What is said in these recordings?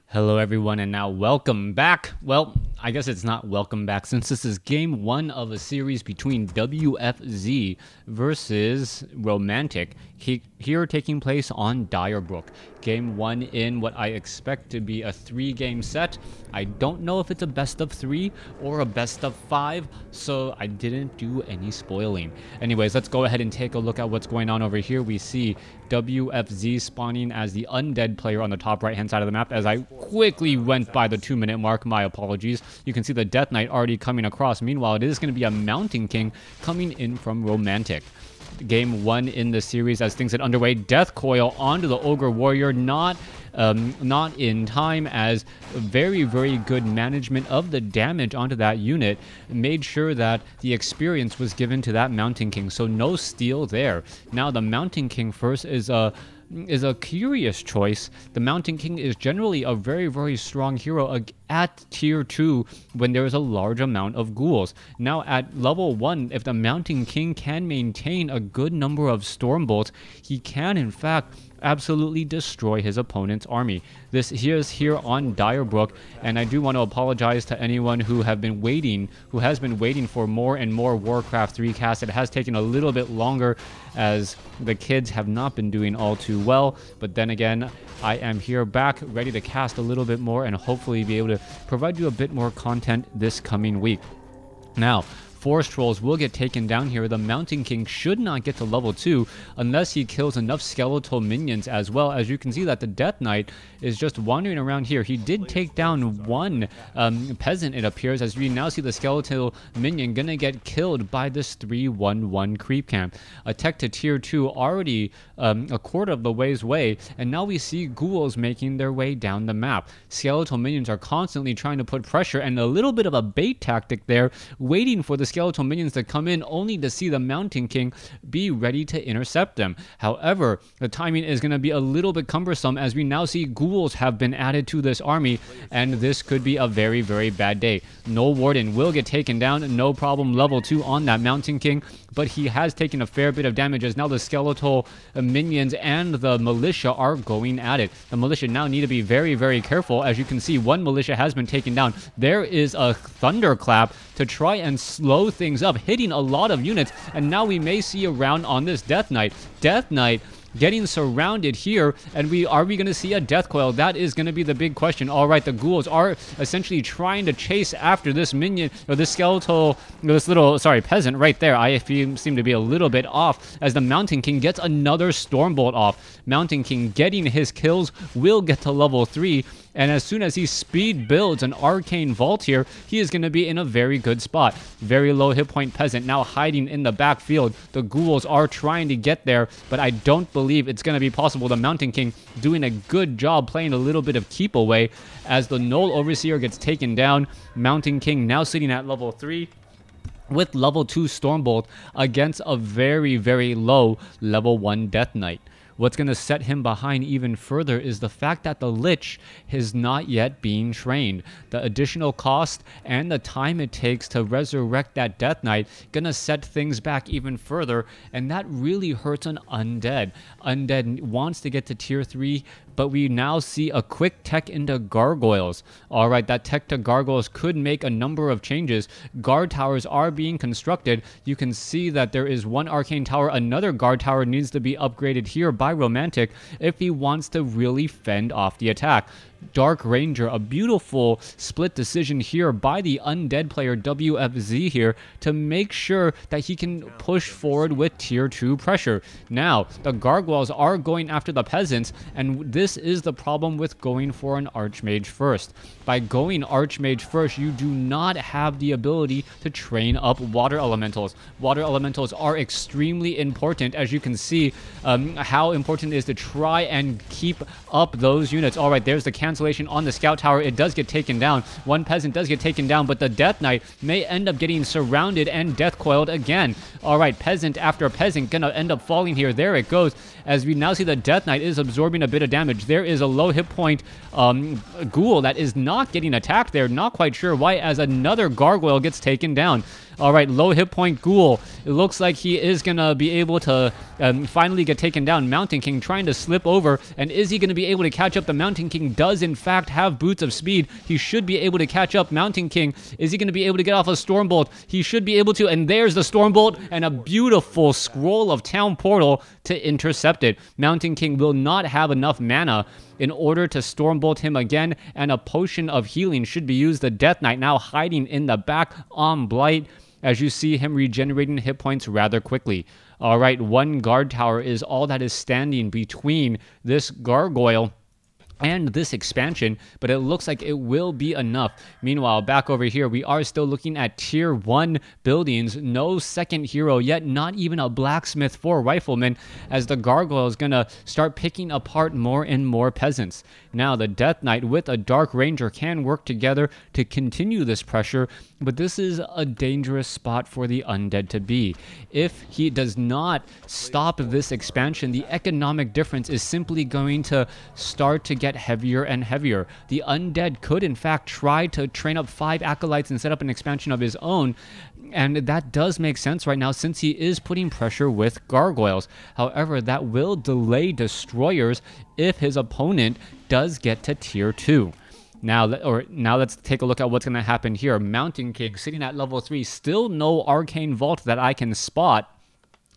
Hello everyone, and now welcome back. Well, I guess it's not welcome back since this is game one of a series between WFZ versus Romantic, here taking place on Direbrook. Game one in what I expect to be a 3-game set. I don't know if it's a best of 3 or a best of 5, so I didn't do any spoiling. Anyways, let's go ahead and take a look at what's going on over here. We see WFZ spawning as the Undead player on the top right hand side of the map. As I quickly went by the 2-minute mark, my apologies. You can see the Death Knight already coming across. Meanwhile, it is going to be a Mountain King coming in from Romantic. Game one in the series as things get underway. Death Coil onto the Ogre Warrior, not in time, as very good management of the damage onto that unit made sure that the experience was given to that Mountain King, so no steal there. Now the Mountain King first is a curious choice. The Mountain King is generally a very strong hero at tier 2 when there is a large amount of ghouls. Now at level 1, if the Mountain King can maintain a good number of Stormbolts, he can in fact absolutely destroy his opponent's army. This is here on Direbrook, and I do want to apologize to anyone who has been waiting for more and more WarCraft 3 casts. It has taken a little bit longer as the kids have not been doing all too well, but then again, I am here back ready to cast a little bit more and hopefully be able to provide you a bit more content this coming week. Now, Forest Trolls will get taken down here. The Mountain King should not get to level 2 unless he kills enough skeletal minions as well. As you can see that the Death Knight is just wandering around here. He did take down one peasant, it appears, as we now see the skeletal minion gonna get killed by this 3-1-1 creep camp. A tech to tier 2 already a quarter of the ways away, and now we see ghouls making their way down the map. Skeletal minions are constantly trying to put pressure, and a little bit of a bait tactic there, waiting for the skeletal minions to come in only to see the Mountain King be ready to intercept them. However, the timing is going to be a little bit cumbersome as we now see ghouls have been added to this army, and this could be a very bad day. No Warden will get taken down, no problem, level 2 on that Mountain King, but he has taken a fair bit of damage as now the skeletal minions and the militia are going at it. The militia now need to be very careful. As you can see, one militia has been taken down. There is a thunderclap to try and slow things up, hitting a lot of units, and now we may see a round on this Death Knight. Death Knight getting surrounded here, and are we going to see a Death Coil? That is going to be the big question. All right, the ghouls are essentially trying to chase after this minion, or this peasant right there. I seem to be a little bit off as the Mountain King gets another Stormbolt off. Mountain King getting his kills, will get to level 3, and as soon as he speed builds an Arcane Vault here, he is going to be in a very good spot. Very low hit point peasant now hiding in the backfield. The ghouls are trying to get there, but I don't believe it's going to be possible. The Mountain King doing a good job playing a little bit of keep away as the Null Overseer gets taken down. Mountain King now sitting at level 3 with level 2 Stormbolt against a very low level 1 Death Knight. What's going to set him behind even further is the fact that the Lich is not yet being trained. The additional cost and the time it takes to resurrect that Death Knight going to set things back even further, and that really hurts an Undead. Undead wants to get to tier 3, but we now see a quick tech into Gargoyles. Alright, that tech to Gargoyles could make a number of changes. Guard towers are being constructed. You can see that there is one Arcane Tower. Another Guard Tower needs to be upgraded here by Romantic if he wants to really fend off the attack. Dark Ranger, a beautiful split decision here by the Undead player WFZ here to make sure that he can push forward with tier 2 pressure. Now, the Gargoyles are going after the peasants, and this is the problem with going for an Archmage first. By going Archmage first, you do not have the ability to train up Water Elementals. Water Elementals are extremely important, as you can see how important it is to try and keep up those units. Alright, there's the cancellation on the Scout Tower. It does get taken down. One peasant does get taken down, but the Death Knight may end up getting surrounded and death coiled again. Alright, peasant after peasant gonna end up falling here. There it goes, as we now see the Death Knight is absorbing a bit of damage. There is a low hit point ghoul that is not getting attacked there. Not quite sure why, as another Gargoyle gets taken down. All right, low hit point Ghoul. It looks like he is going to be able to finally get taken down. Mountain King trying to slip over, and is he going to be able to catch up? The Mountain King does in fact have boots of speed. He should be able to catch up. Mountain King, is he going to be able to get off a Stormbolt? He should be able to, and there's the Stormbolt and a beautiful scroll of Town Portal to intercept it. Mountain King will not have enough mana in order to Stormbolt him again, and a potion of healing should be used. The Death Knight now hiding in the back on Blight, as you see him regenerating hit points rather quickly. All right, one guard tower is all that is standing between this gargoyle and this expansion, but it looks like it will be enough. Meanwhile, back over here, we are still looking at tier 1 buildings. No second hero yet, not even a blacksmith for riflemen, as the gargoyle is gonna start picking apart more and more peasants. Now, the Death Knight with a Dark Ranger can work together to continue this pressure, but this is a dangerous spot for the Undead to be. If he does not stop this expansion, the economic difference is simply going to start to get heavier and heavier. The Undead could in fact try to train up 5 acolytes and set up an expansion of his own, and that does make sense right now since he is putting pressure with gargoyles. However, that will delay destroyers if his opponent does get to tier 2. Now let's take a look at what's going to happen here. Mountain King sitting at level 3, still no Arcane Vault that I can spot.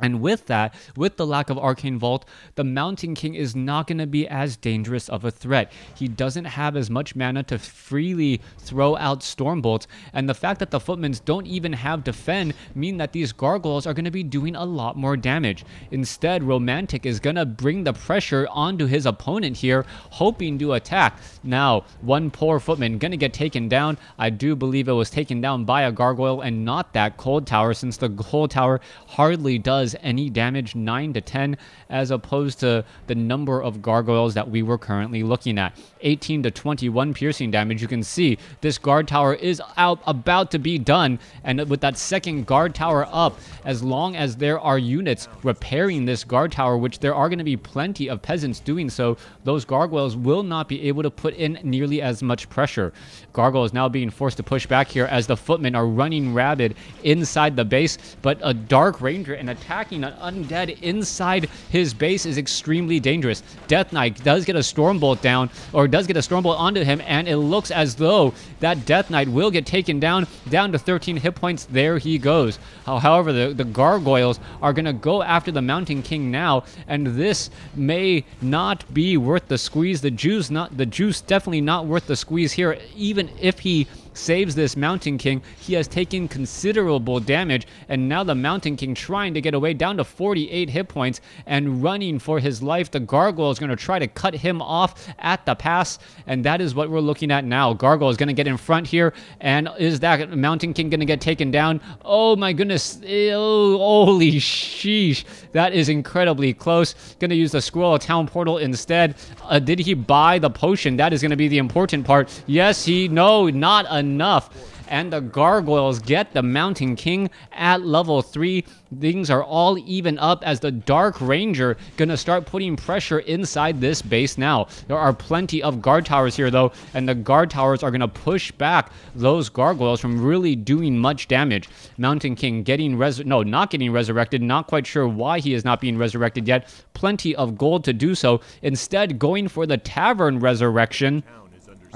And with that, with the lack of Arcane Vault, the Mountain King is not going to be as dangerous of a threat. He doesn't have as much mana to freely throw out Stormbolts, and the fact that the Footmans don't even have Defend mean that these Gargoyles are going to be doing a lot more damage. Instead, Romantic is going to bring the pressure onto his opponent here, hoping to attack. Now, one poor Footman going to get taken down. I do believe it was taken down by a Gargoyle and not that Cold Tower, since the Cold Tower hardly does any damage, 9 to 10, as opposed to the number of gargoyles that we were currently looking at. 18 to 21 piercing damage. You can see this guard tower is about to be done, and with that second guard tower up, as long as there are units repairing this guard tower, which there are going to be plenty of peasants doing so, those gargoyles will not be able to put in nearly as much pressure. Gargoyles now being forced to push back here as the Footmen are running rabid inside the base, but a Dark Ranger and attacking an Undead inside his base is extremely dangerous. Death Knight does get a Stormbolt down, or does get a Stormbolt onto him, and it looks as though that Death Knight will get taken down to 13 hit points. There he goes. However, the Gargoyles are going to go after the Mountain King now, and this may not be worth the squeeze. The juice definitely not worth the squeeze here. Even if he saves this Mountain King, he has taken considerable damage, and now the Mountain King trying to get away down to 48 hit points and running for his life. The Gargoyle is going to try to cut him off at the pass, and that is what we're looking at now. Gargoyle is going to get in front here, and is that Mountain King going to get taken down? Oh my goodness. Oh, holy sheesh. That is incredibly close. Going to use the Scroll of Town Portal instead. Did he buy the potion? That is going to be the important part. Yes, no, not enough. And the Gargoyles get the Mountain King at level 3. Things are all even up as the Dark Ranger gonna start putting pressure inside this base now. There are plenty of guard towers here though, and the guard towers are gonna push back those Gargoyles from really doing much damage. Mountain King not getting resurrected. Not quite sure why he is not being resurrected yet. Plenty of gold to do so. Instead, going for the Tavern Resurrection,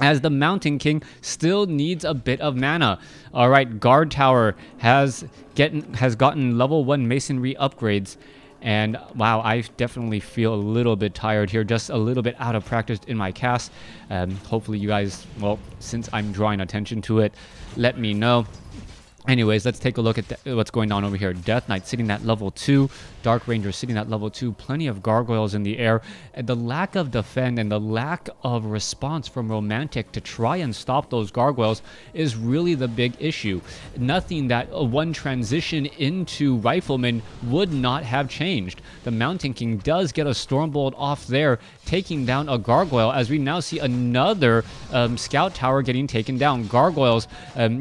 as the Mountain King still needs a bit of mana. All right, Guard Tower has gotten level 1 masonry upgrades. And wow, I definitely feel a little bit tired here, just a little bit out of practice in my cast. Hopefully you guys, well, since I'm drawing attention to it, let me know. Anyways, let's take a look at what's going on over here. Death Knight sitting at level 2. Dark Ranger sitting at level 2. Plenty of Gargoyles in the air. And the lack of defend and the lack of response from Romantic to try and stop those Gargoyles is really the big issue. Nothing that one transition into Rifleman would not have changed. The Mountain King does get a Stormbolt off there, taking down a Gargoyle, as we now see another Scout Tower getting taken down. Gargoyles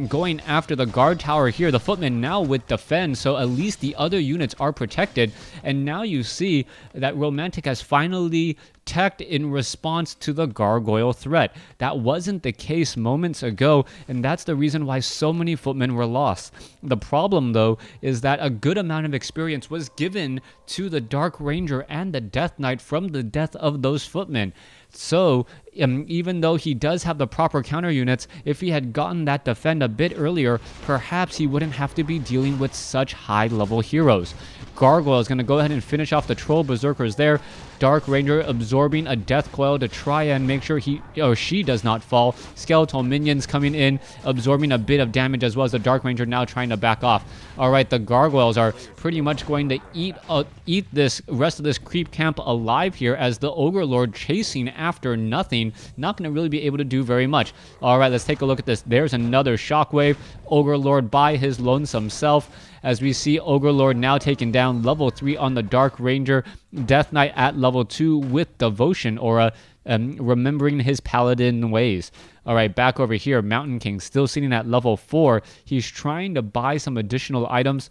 going after the Guard Tower here. The Footmen now with defend, so at least the other units are protected. And now you see that Romantic has finally teched in response to the gargoyle threat. That wasn't the case moments ago, and that's the reason why so many footmen were lost. The problem, though, is that a good amount of experience was given to the Dark Ranger and the Death Knight from the death of those footmen. So, even though he does have the proper counter units, if he had gotten that defend a bit earlier, perhaps he wouldn't have to be dealing with such high-level heroes. Gargoyle is going to go ahead and finish off the Troll Berserkers there. Dark Ranger absorbing a Death Coil to try and make sure he or she does not fall. Skeletal minions coming in, absorbing a bit of damage, as well as the Dark Ranger now trying to back off. Alright, the Gargoyles are pretty much going to eat this rest of this creep camp alive here, as the Ogre Lord chasing after nothing. Not going to really be able to do very much. Alright, let's take a look at this. There's another Shockwave. Ogre Lord by his lonesome self, as we see Ogre Lord now taking down level 3 on the Dark Ranger. Death Knight at level 2 with Devotion Aura, remembering his paladin ways. Alright, back over here, Mountain King still sitting at level 4. He's trying to buy some additional items.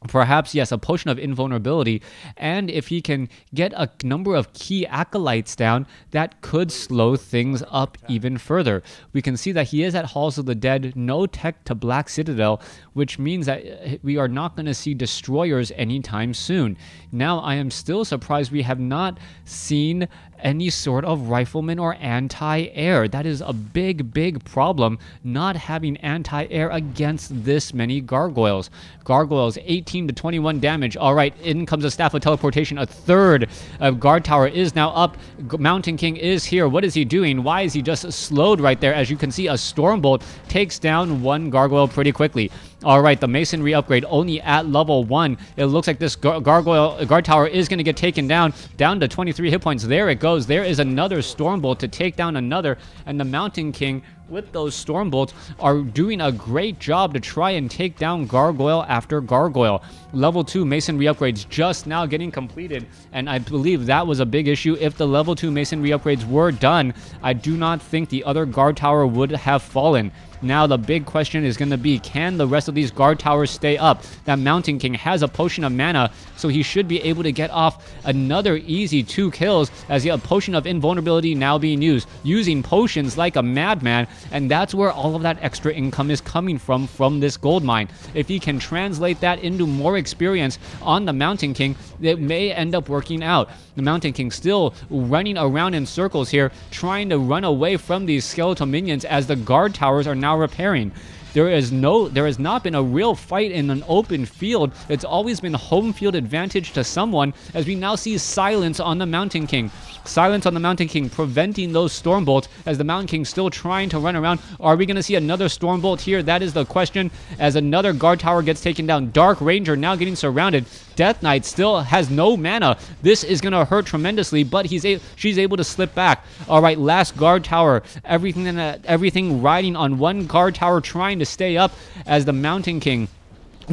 Perhaps, yes, a potion of invulnerability, and if he can get a number of key acolytes down, that could slow things up even further. We can see that he is at Halls of the Dead, no tech to Black Citadel, which means that we are not going to see destroyers anytime soon. Now, I am still surprised we have not seen any sort of rifleman or anti-air. That is a big problem, not having anti-air against this many gargoyles. Gargoyles, 18 to 21 damage. Alright, in comes a Staff of Teleportation. A third of guard tower is now up. Mountain King is here. What is he doing? Why is he just slowed right there? As you can see, a Stormbolt takes down one gargoyle pretty quickly. Alright, the Masonry upgrade only at level 1. It looks like this guard tower is going to get taken down to 23 hit points. There it goes. There is another Stormbolt to take down another, and the Mountain King with those Stormbolts are doing a great job to try and take down gargoyle after gargoyle. Level 2 Masonry upgrades just now getting completed, and I believe that was a big issue. If the level 2 Masonry upgrades were done, I do not think the other guard tower would have fallen. Now the big question is going to be, can the rest of these guard towers stay up? That Mountain King has a potion of mana, so he should be able to get off another easy 2 kills, as the potion of invulnerability now being used. Using potions like a madman, and that's where all of that extra income is coming from this gold mine. If he can translate that into more experience on the Mountain King, it may end up working out. The Mountain King still running around in circles here, trying to run away from these skeletal minions as the guard towers are now repairing. There has not been a real fight in an open field. It's always been home field advantage to someone, as we now see silence on the Mountain King. Silence on the Mountain King, preventing those Stormbolts, as the Mountain King still trying to run around. Are we going to see another Stormbolt here? That is the question, as another guard tower gets taken down. Dark Ranger now getting surrounded. Death Knight still has no mana. This is going to hurt tremendously, but she's able to slip back. Alright, last guard tower. Everything riding on one guard tower, trying to stay up, as the Mountain King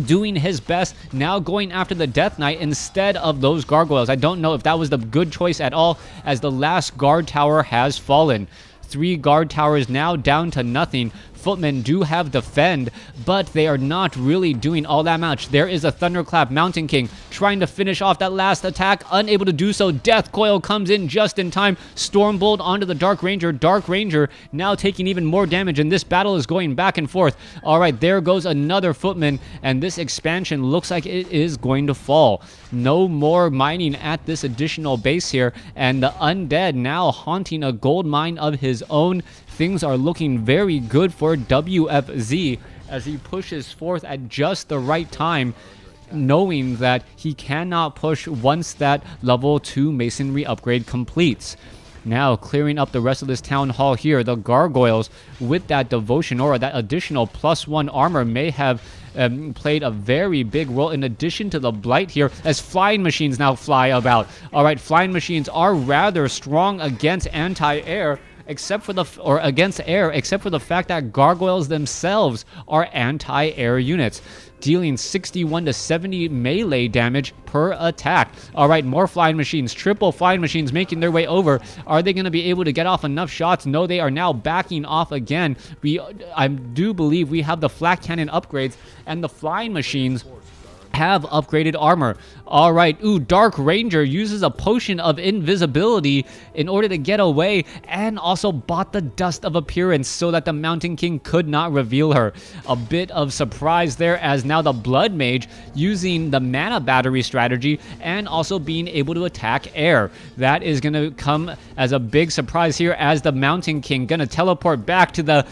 doing his best, now going after the Death Knight instead of those gargoyles. I don't know if that was the good choice at all, as the last guard tower has fallen. 3 guard towers now down to nothing. Footmen do have defend, but they are not really doing all that much. There is a Thunderclap. Mountain King trying to finish off that last attack, unable to do so. Death Coil comes in just in time. Stormbolt onto the Dark Ranger. Dark Ranger now taking even more damage, and this battle is going back and forth. Alright, there goes another Footman, and this expansion looks like it is going to fall. No more mining at this additional base here, and the Undead now haunting a gold mine of his own. Things are looking very good for WFZ as he pushes forth at just the right time, knowing that he cannot push once that level 2 Masonry upgrade completes. Now clearing up the rest of this town hall here, the gargoyles with that devotion aura, that additional +1 armor may have played a very big role, in addition to the blight here, as flying machines now fly about. Alright, flying machines are rather strong against anti-air, except for the fact that gargoyles themselves are anti-air units, dealing 61 to 70 melee damage per attack. Alright, more flying machines, triple flying machines making their way over. Are they going to be able to get off enough shots? No, they are now backing off again. I do believe we have the flak cannon upgrades, and the flying machines have upgraded armor. All right, ooh, Dark Ranger uses a potion of invisibility in order to get away, and also bought the Dust of Appearance so that the Mountain King could not reveal her. A bit of surprise there, as now the Blood Mage using the mana battery strategy and also being able to attack air. That is going to come as a big surprise here, as the Mountain King gonna teleport back to the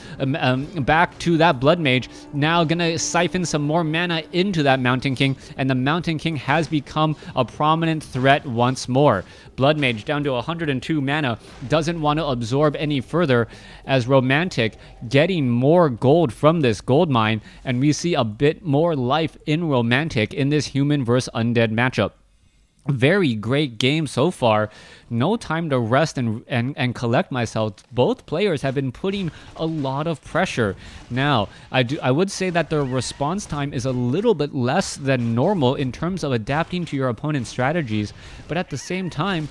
back to that Blood Mage. Now gonna siphon some more mana into that Mountain King, and the Mountain King has become a prominent threat once more. Blood Mage down to 102 mana, doesn't want to absorb any further, as Romantic getting more gold from this gold mine, and we see a bit more life in Romantic in this human versus undead matchup. Very great game so far. No time to rest and collect myself. Both players have been putting a lot of pressure. Now, I would say that the response time is a little bit less than normal in terms of adapting to your opponent's strategies, but at the same time,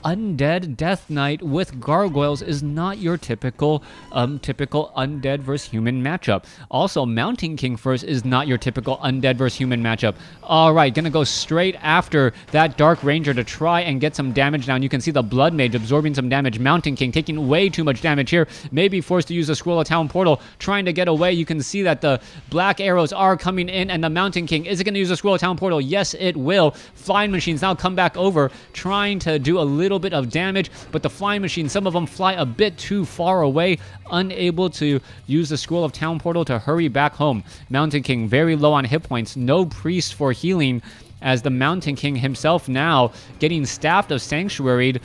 Undead Death Knight with Gargoyles is not your typical Undead versus Human matchup. Also, Mountain King first is not your typical Undead versus Human matchup. Alright, gonna go straight after that Dark Ranger to try and get some damage down. You can see the Blood Mage absorbing some damage. Mountain King taking way too much damage here. Maybe forced to use a Scroll of Town Portal, trying to get away. You can see that the black arrows are coming in, and the Mountain King, is it gonna use a Scroll of Town Portal? Yes, it will. Flying Machines now come back over, trying to do a little bit of damage, but the flying machines, some of them fly a bit too far away, unable to use the Scroll of Town Portal to hurry back home. Mountain King very low on hit points, no priest for healing, as the Mountain King himself now getting Staff of Sanctuary.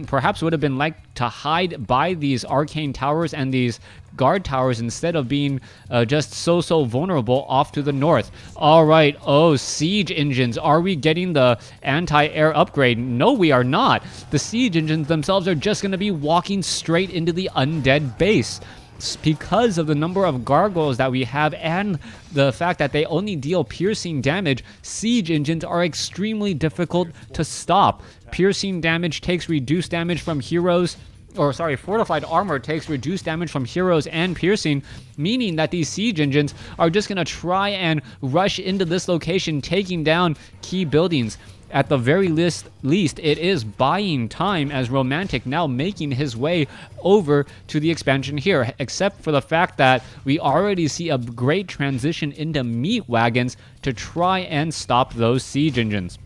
Perhaps would have been like to hide by these arcane towers and these guard towers instead of being just so vulnerable off to the north. All right, oh, siege engines. Are we getting the anti-air upgrade? No, we are not. The siege engines themselves are just going to be walking straight into the undead base. Because of the number of gargoyles that we have and the fact that they only deal piercing damage, siege engines are extremely difficult to stop. Piercing damage takes reduced damage from heroes, or sorry, fortified armor takes reduced damage from heroes and piercing, meaning that these siege engines are just going to try and rush into this location, taking down key buildings. At the very least, it is buying time, as Romantic now making his way over to the expansion here, except for the fact that we already see a great transition into meat wagons to try and stop those siege engines.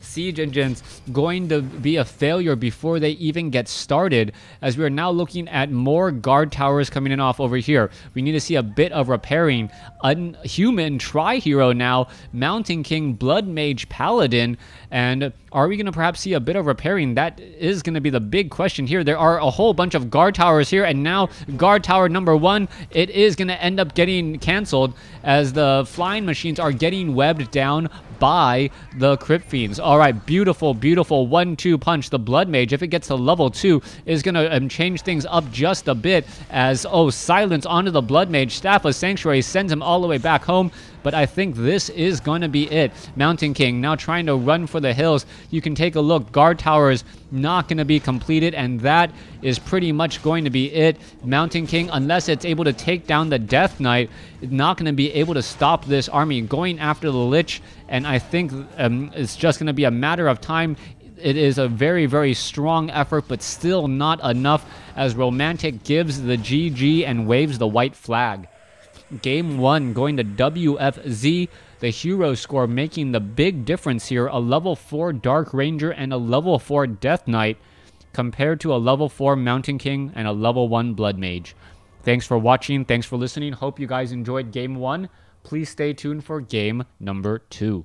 Siege engines going to be a failure before they even get started, as we are now looking at more guard towers coming in off over here. We need to see a bit of repairing. Unhuman Tri-Hero now, Mountain King, Blood Mage, Paladin, and are we going to perhaps see a bit of repairing? That is going to be the big question here. There are a whole bunch of guard towers here, and now guard tower number 1, it is going to end up getting canceled, as the flying machines are getting webbed down by the Crypt Fiends. All right, beautiful 1-2 punch. The Blood Mage, if it gets to level 2, is going to change things up just a bit, as, oh, silence onto the Blood Mage. Staff of Sanctuary sends him all the way back home, but I think this is going to be it. Mountain King now trying to run for the hills. You can take a look. Guard towers not going to be completed, and that is pretty much going to be it. Mountain King, unless it's able to take down the Death Knight, is not going to be able to stop this army going after the Lich, and I think it's just going to be a matter of time. It is a very strong effort, but still not enough, as Romantic gives the GG and waves the white flag. Game 1 going to WFZ. The hero score making the big difference here. A level 4 Dark Ranger and a level 4 Death Knight compared to a level 4 Mountain King and a level 1 Blood Mage. Thanks for watching. Thanks for listening. Hope you guys enjoyed Game 1. Please stay tuned for Game number 2.